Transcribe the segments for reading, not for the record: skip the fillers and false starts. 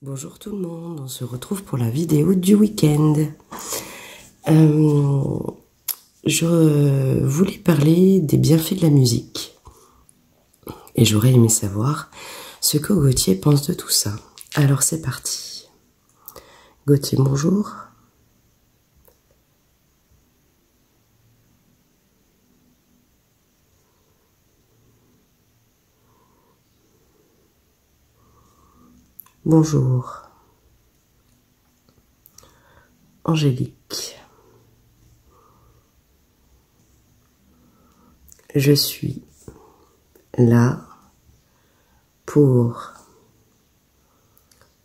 Bonjour tout le monde, on se retrouve pour la vidéo du week-end. Je voulais parler des bienfaits de la musique. Et j'aurais aimé savoir ce que Gauthier pense de tout ça. Alors c'est parti. Gauthier, bonjour. Bonjour. Angélique. Je suis là pour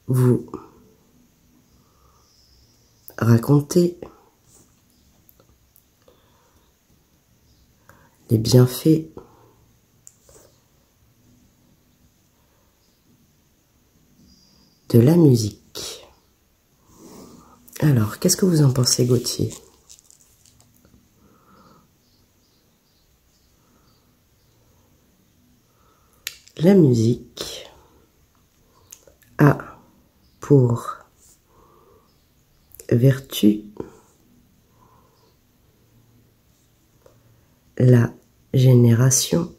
vous raconter les bienfaits de la musique. Alors, qu'est-ce que vous en pensez, Gauthier? La musique a pour vertu la génération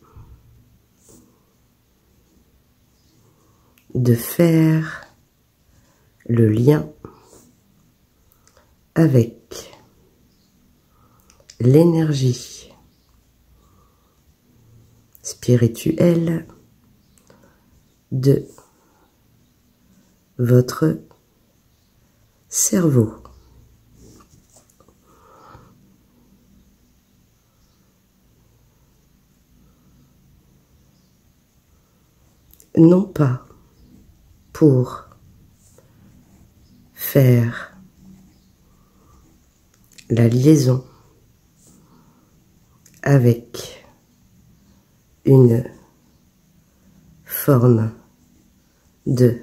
de faire le lien avec l'énergie spirituelle de votre cerveau. Non pas pour faire la liaison avec une forme de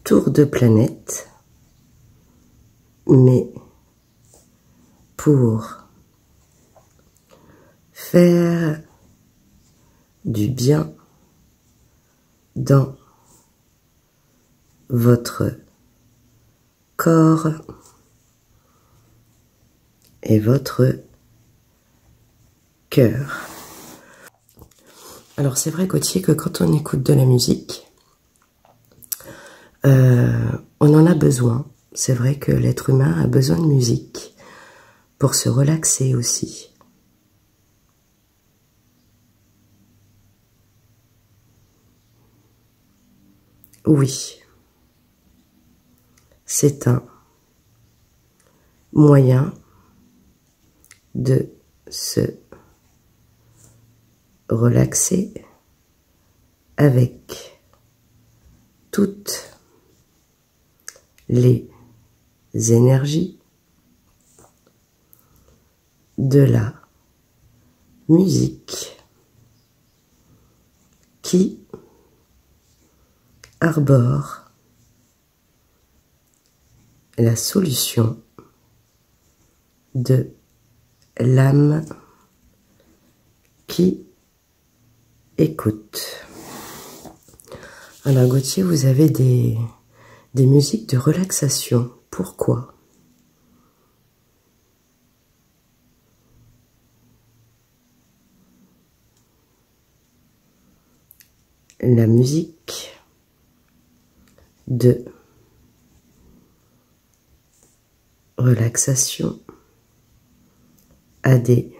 tour de planète, mais pour faire du bien dans votre corps et votre cœur. Alors c'est vrai, Gauthier, que quand on écoute de la musique, on en a besoin. C'est vrai que l'être humain a besoin de musique pour se relaxer aussi. Oui, c'est un moyen de se relaxer avec toutes les énergies de la musique qui arbore la solution de l'âme qui écoute. Alors Gauthier, vous avez des musiques de relaxation. Pourquoi? La musique de relaxation a des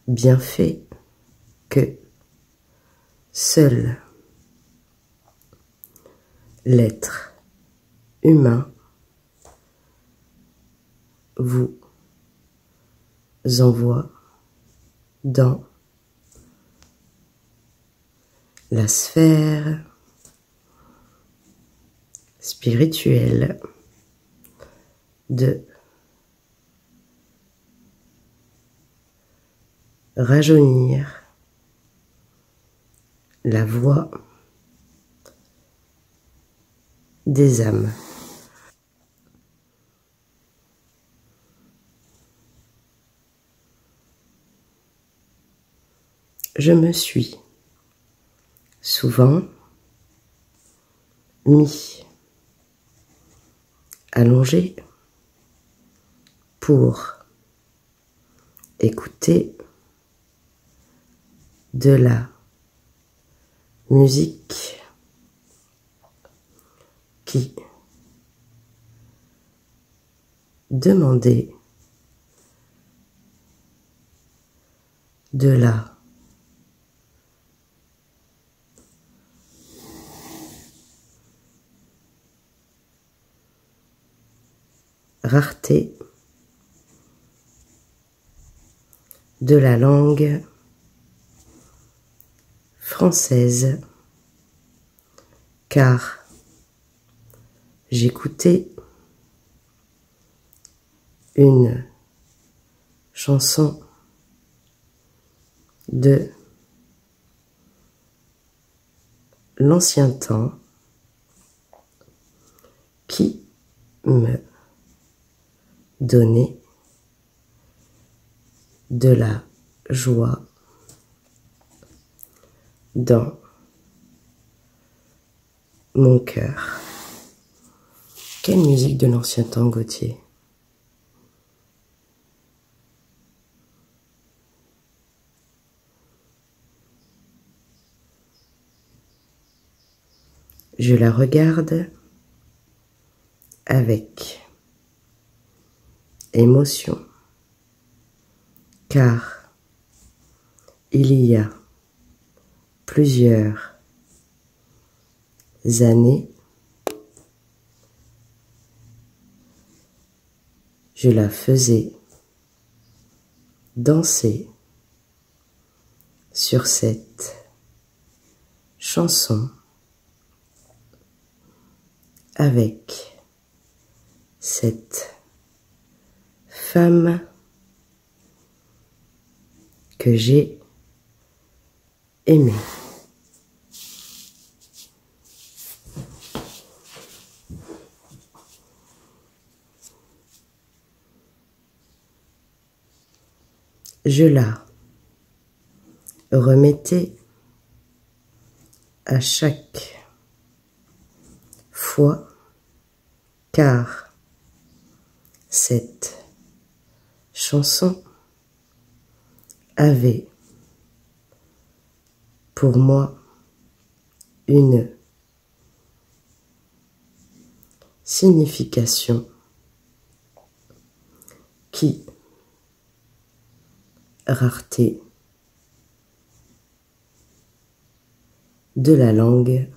bienfaits que seul l'être humain vous envoie dans la sphère spirituelle de rajeunir la voix des âmes. je me suis souvent mis allongé pour écouter de la musique qui demandait de la rareté de la langue française, car j'écoutais une chanson de l'ancien temps qui me donnait de la joie dans mon cœur. Quelle musique de l'ancien temps, Gautier? Je la regarde avec émotion, car il y a plusieurs années, je la faisais danser sur cette chanson avec cette femme que j'ai aimée. Je la remettais à chaque fois, car cette chanson avait pour moi une signification qui, rareté de la langue,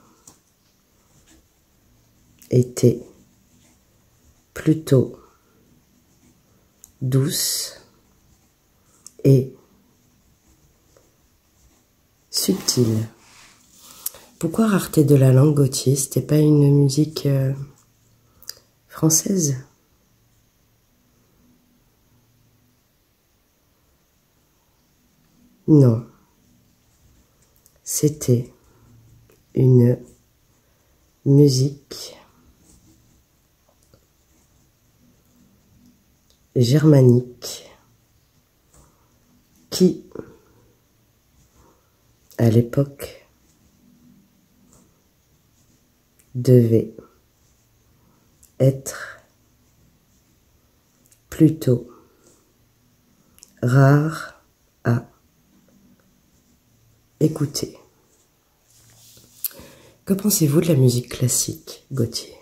était plutôt douce et subtile. Pourquoi rareté de la langue, Gautier? C'était pas une musique française? Non, c'était une musique germanique qui, à l'époque, devait être plutôt rare à écouter. Que pensez-vous de la musique classique, Gautier?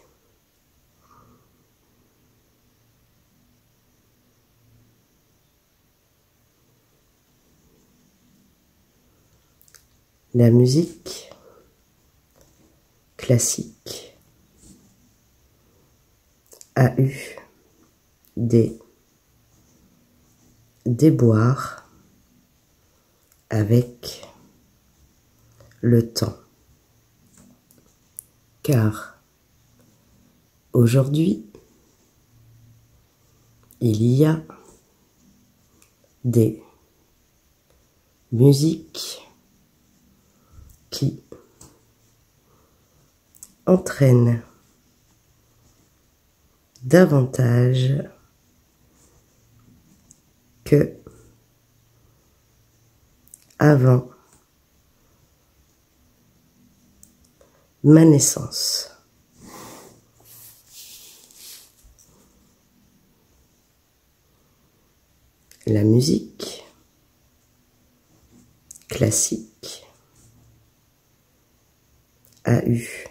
La musique classique a eu des déboires avec le temps, car aujourd'hui, il y a des musiques qui entraînent davantage que avant ma naissance. La musique classique a eu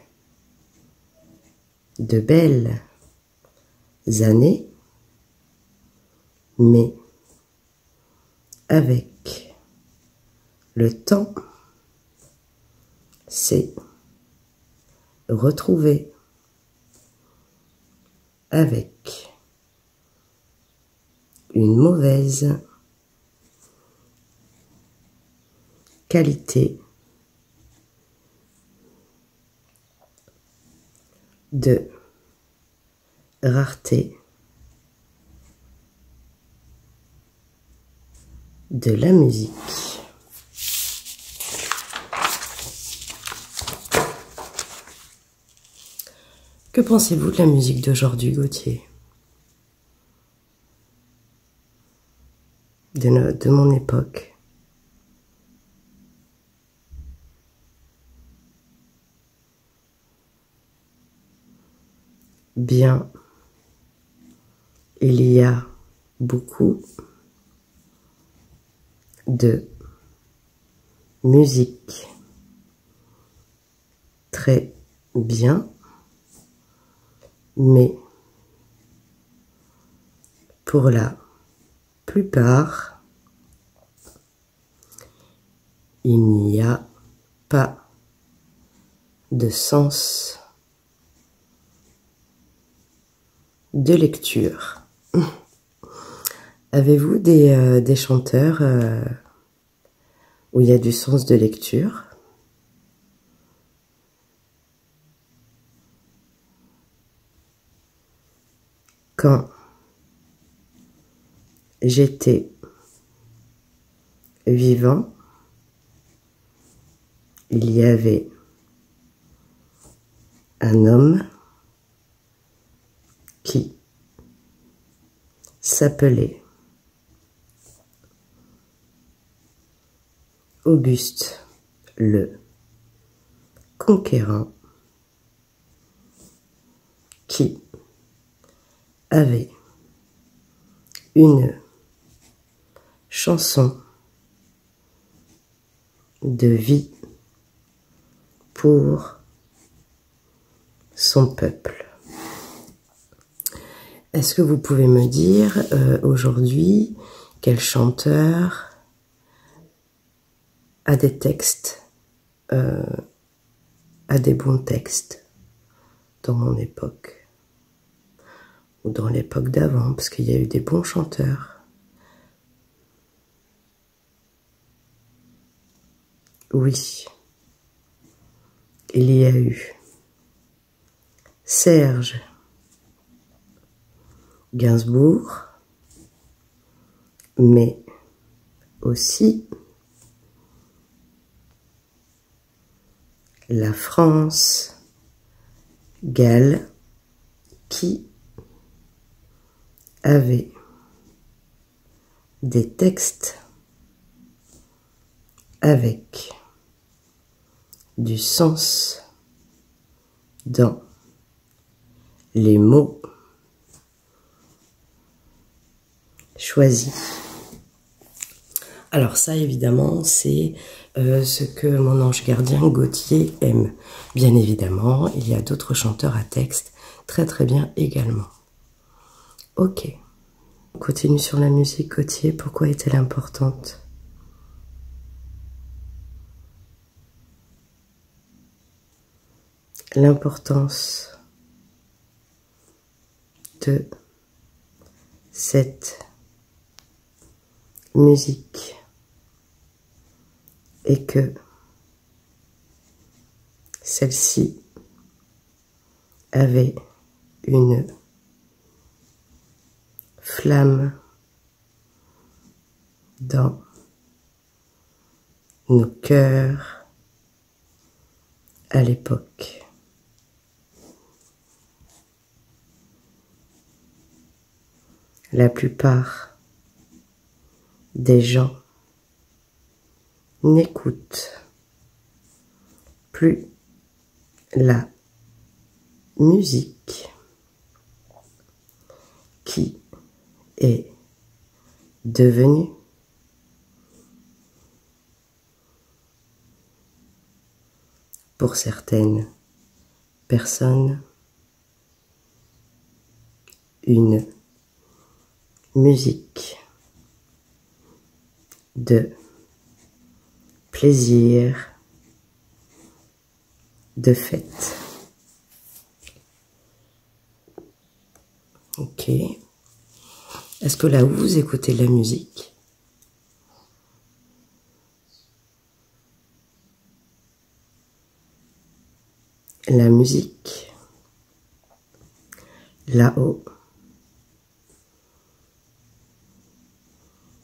de belles années, mais avec le temps, s'est retrouvé avec une mauvaise qualité de rareté de la musique. Que pensez-vous de la musique d'aujourd'hui, Gauthier? De mon époque? Bien, il y a beaucoup de musique très bien, mais pour la plupart, il n'y a pas de sens de lecture. Avez-vous des chanteurs où il y a du sens de lecture? Quand j'étais vivant, il y avait un homme qui s'appelait Auguste le Conquérant, qui avait une chanson de vie pour son peuple. Est-ce que vous pouvez me dire aujourd'hui quel chanteur a des textes, a des bons textes dans mon époque ou dans l'époque d'avant, parce qu'il y a eu des bons chanteurs? Oui, il y a eu Serge Gainsbourg, mais aussi la France Gall, qui avait des textes avec du sens dans les mots choisis. Alors ça, évidemment, c'est ce que mon ange gardien Gauthier aime. Bien évidemment, il y a d'autres chanteurs à texte très très bien également. Ok. On continue sur la musique, Gauthier. Pourquoi est-elle importante? L'importance de cette musique et que celle-ci avait une flamme dans nos cœurs à l'époque. La plupart des gens n'écoutent plus la musique qui est devenue pour certaines personnes une musique de plaisir, de fête. Ok. Est-ce que là où vous écoutez la musique, là-haut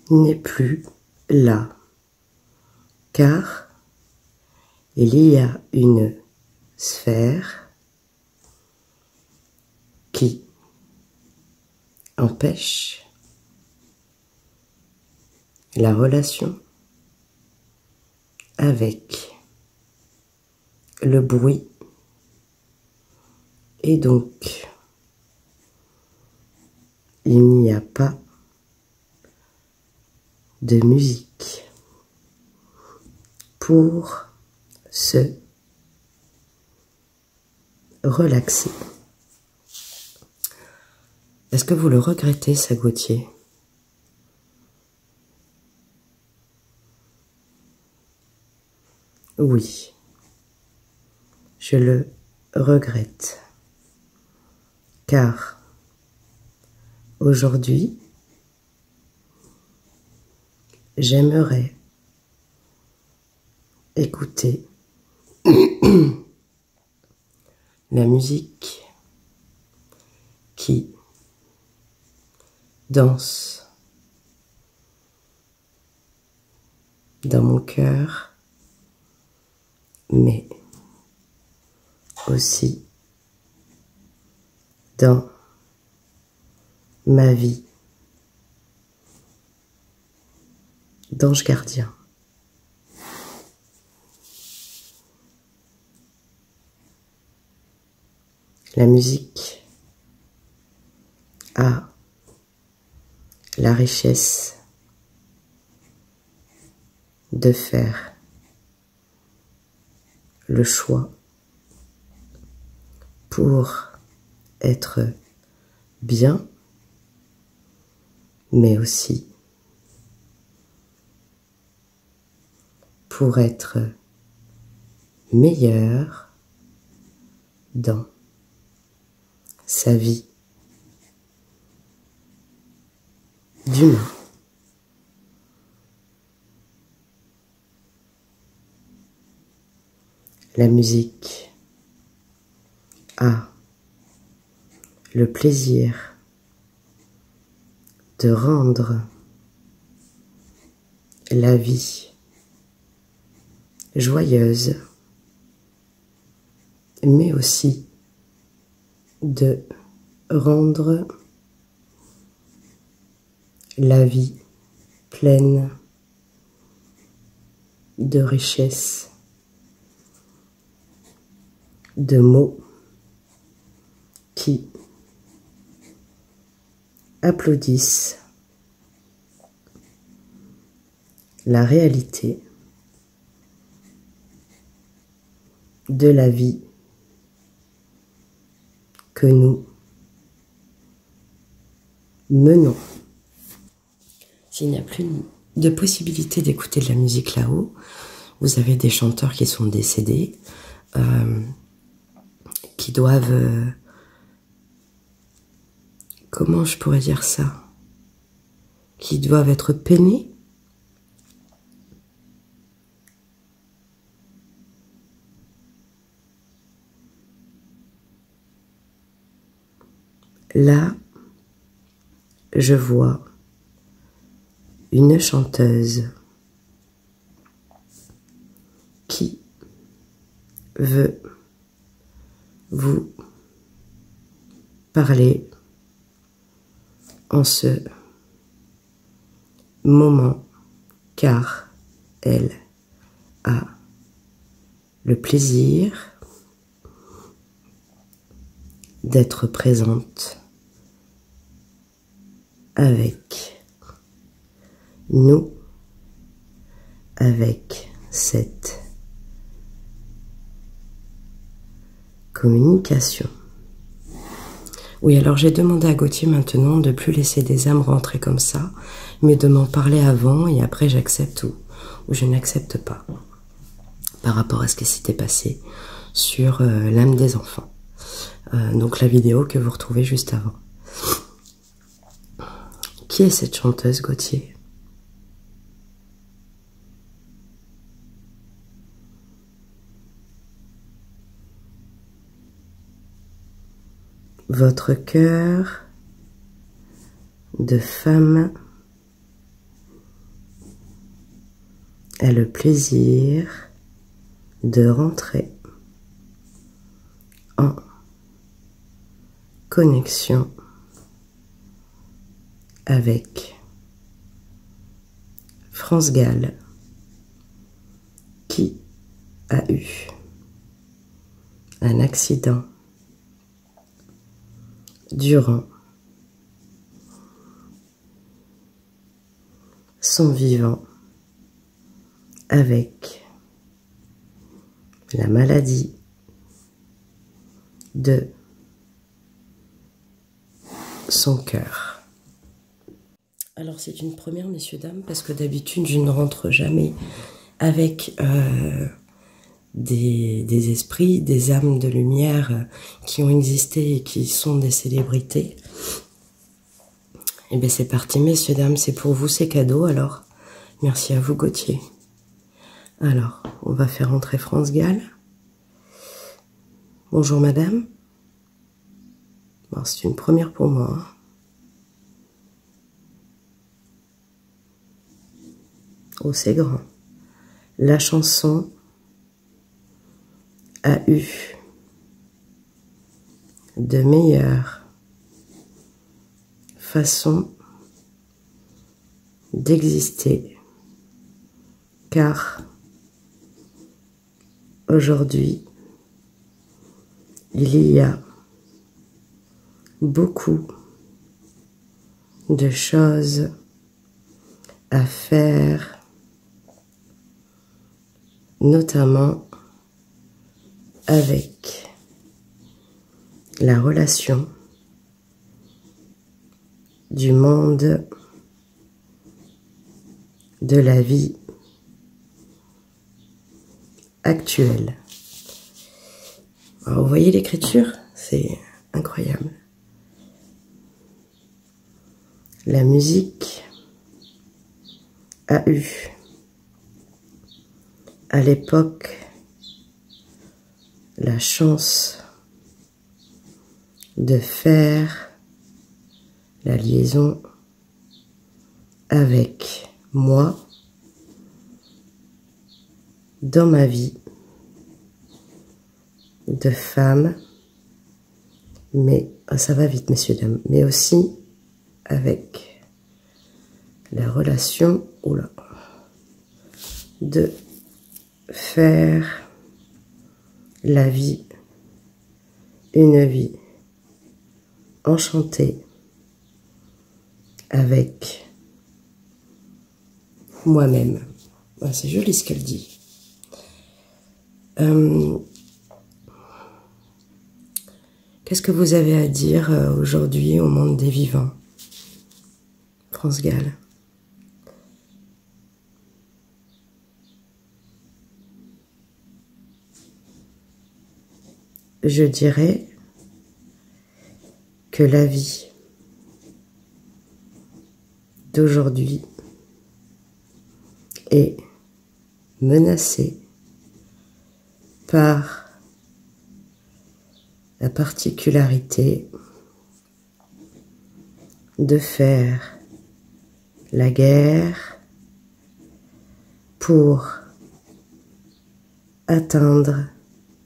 n'est plus là, car il y a une sphère qui empêche la relation avec le bruit et donc il n'y a pas de musique pour se relaxer. Est-ce que vous le regrettez, ça, Gauthier? Oui, je le regrette, car aujourd'hui, j'aimerais écouter la musique qui danse dans mon cœur, mais aussi dans ma vie d'ange gardien. La musique a la richesse de faire le choix pour être bien, mais aussi pour être meilleur dans sa vie d'humain. La musique a le plaisir de rendre la vie joyeuse, mais aussi de rendre la vie pleine de richesse, de mots qui applaudissent la réalité de la vie que nous menons. S'il n'y a plus de possibilité d'écouter de la musique là-haut, vous avez des chanteurs qui sont décédés, qui doivent... comment je pourrais dire ça? Qui doivent être peinés. Là, je vois une chanteuse qui veut vous parler en ce moment, car elle a le plaisir d'être présente avec nous, avec cette communication. Oui, alors j'ai demandé à Gauthier maintenant de plus laisser des âmes rentrer comme ça, mais de m'en parler avant et après j'accepte ou je n'accepte pas par rapport à ce qui s'était passé sur l'âme des enfants. Donc la vidéo que vous retrouvez juste avant. Qui est cette chanteuse, Gauthier? Votre cœur de femme a le plaisir de rentrer en connexion avec France Gall qui a eu un accident durant son vivant avec la maladie de son cœur. Alors c'est une première, messieurs, dames, parce que d'habitude je ne rentre jamais avec des esprits, des âmes de lumière qui ont existé et qui sont des célébrités. Et bien c'est parti, messieurs, dames, c'est pour vous, ces cadeaux, alors merci à vous, Gauthier. Alors, on va faire entrer France Gall. Bonjour madame. Bon, c'est une première pour moi. Hein. Oh, c'est grand. La chanson a eu de meilleures façons d'exister, car aujourd'hui, il y a beaucoup de choses à faire, notamment avec la relation du monde de la vie actuelle. Alors, vous voyez l'écriture? C'est incroyable. La musique a eu, à l'époque, la chance de faire la liaison avec moi dans ma vie de femme, mais ça va vite, messieurs, dames, mais aussi avec la relation, oula, de faire la vie, une vie enchantée avec moi-même. Ah, c'est joli ce qu'elle dit. Qu'est-ce que vous avez à dire aujourd'hui au monde des vivants, France Gall? Je dirais que la vie d'aujourd'hui est menacée par la particularité de faire la guerre pour atteindre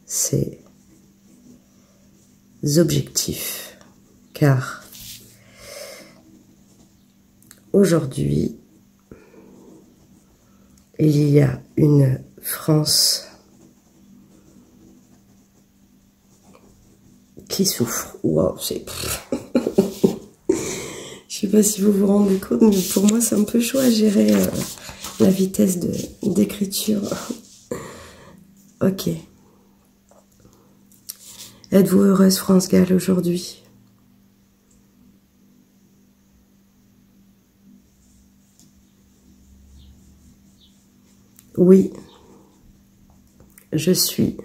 ses objectifs, car aujourd'hui, il y a une France qui souffre. Wow, c'est... Je sais pas si vous vous rendez compte, mais pour moi, c'est un peu chaud à gérer la vitesse d'écriture. Ok. Êtes-vous heureuse, France Gall, aujourd'hui? Oui, je suis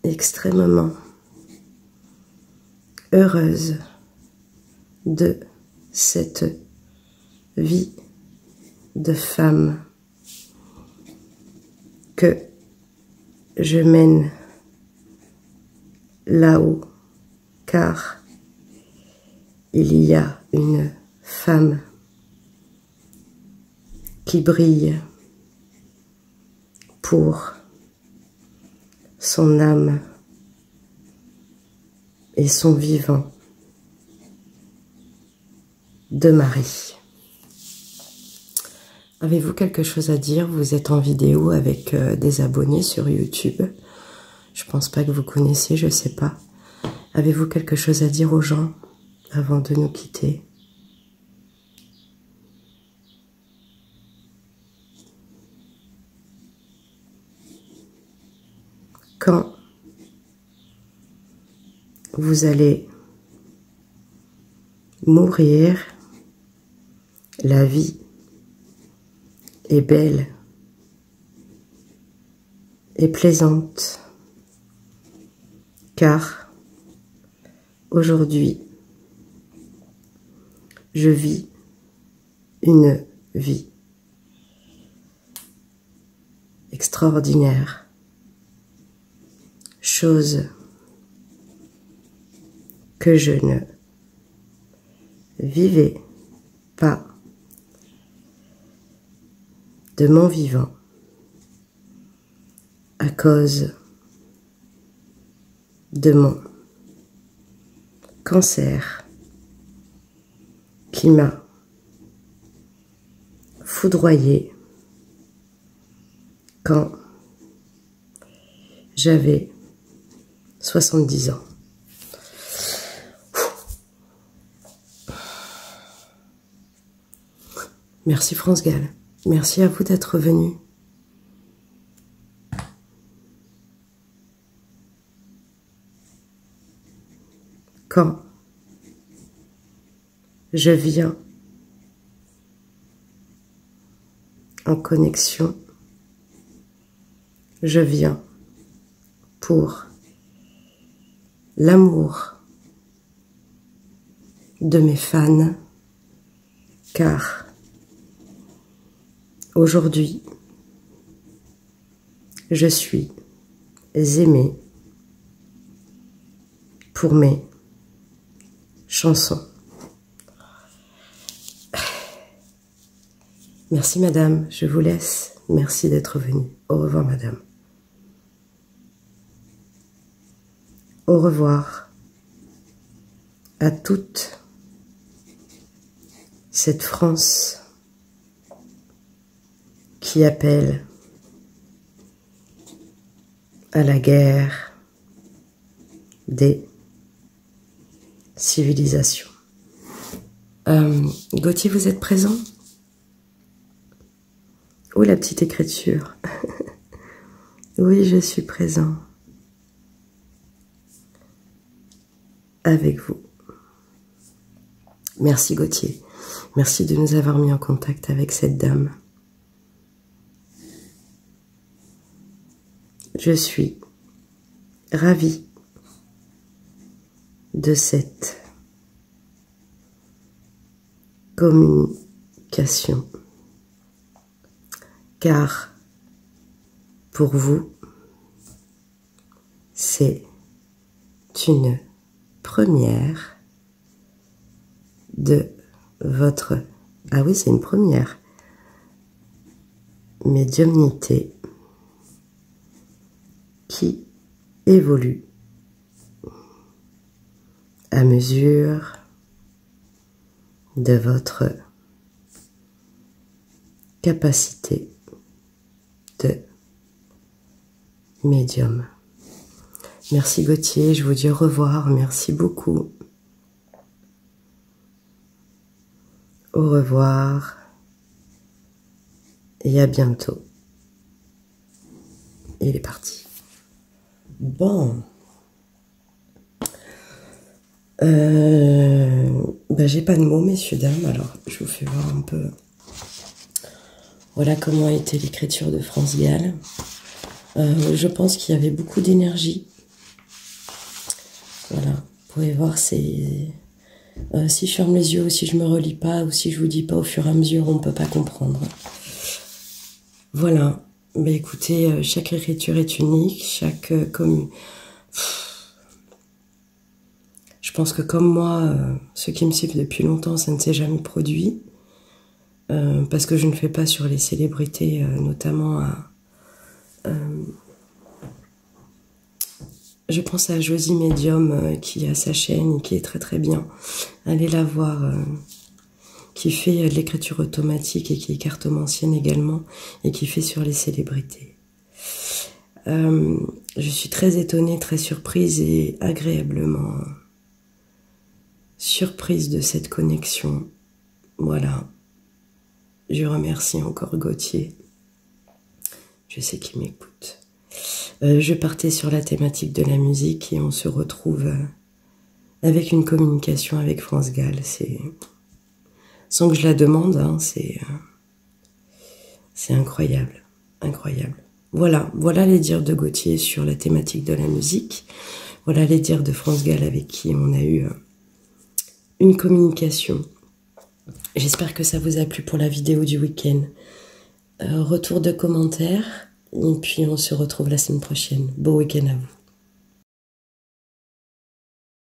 extrêmement heureuse de cette vie de femme que je mène là-haut, car il y a une femme qui brille pour son âme et son vivant de mari. Avez-vous quelque chose à dire? Vous êtes en vidéo avec des abonnés sur YouTube. Je pense pas que vous connaissez, je sais pas. Avez-vous quelque chose à dire aux gens avant de nous quitter? Quand vous allez mourir, la vie est belle et plaisante, car aujourd'hui, je vis une vie extraordinaire, chose que je ne vivais pas de mon vivant à cause de mon cancer qui m'a foudroyé quand j'avais 70 ans. Merci France Gall. Merci à vous d'être venu. Quand je viens en connexion, je viens pour l'amour de mes fans, car aujourd'hui, je suis aimée pour mes chansons. Merci madame, je vous laisse. Merci d'être venue. Au revoir madame. Au revoir à toute cette France qui appelle à la guerre des civilisations. Gauthier, vous êtes présent? Où la petite écriture? Oui, je suis présent avec vous. Merci Gauthier. Merci de nous avoir mis en contact avec cette dame. Je suis ravie de cette communication, car pour vous, c'est une première de votre... Ah oui, c'est une première médiumnité qui évolue à mesure de votre capacité de médium. Merci Gauthier, je vous dis au revoir, merci beaucoup. Au revoir et à bientôt. Et il est parti. Bon. J'ai pas de mots, messieurs, dames, alors je vous fais voir un peu. Voilà comment a été l'écriture de France Gall. Je pense qu'il y avait beaucoup d'énergie. Voilà, vous pouvez voir, c'est... si je ferme les yeux ou si je me relis pas ou si je vous dis pas au fur et à mesure, on peut pas comprendre. Voilà, écoutez, chaque écriture est unique, chaque... comme... Je pense que comme moi, ceux qui me suivent depuis longtemps, ça ne s'est jamais produit. Parce que je ne fais pas sur les célébrités, notamment à... je pense à Josie Medium, qui a sa chaîne et qui est très très bien. Allez la voir, qui fait de l'écriture automatique et qui est cartomancienne également, et qui fait sur les célébrités. Je suis très étonnée, très surprise et agréablement surprise de cette connexion. Voilà. Je remercie encore Gauthier. Je sais qu'il m'écoute. Je partais sur la thématique de la musique et on se retrouve avec une communication avec France Gall. C'est sans que je la demande, hein, c'est incroyable, incroyable. Voilà les dires de Gauthier sur la thématique de la musique. Voilà les dires de France Gall avec qui on a eu une communication. J'espère que ça vous a plu pour la vidéo du week-end. Retour de commentaires, et puis on se retrouve la semaine prochaine. Beau week-end à vous.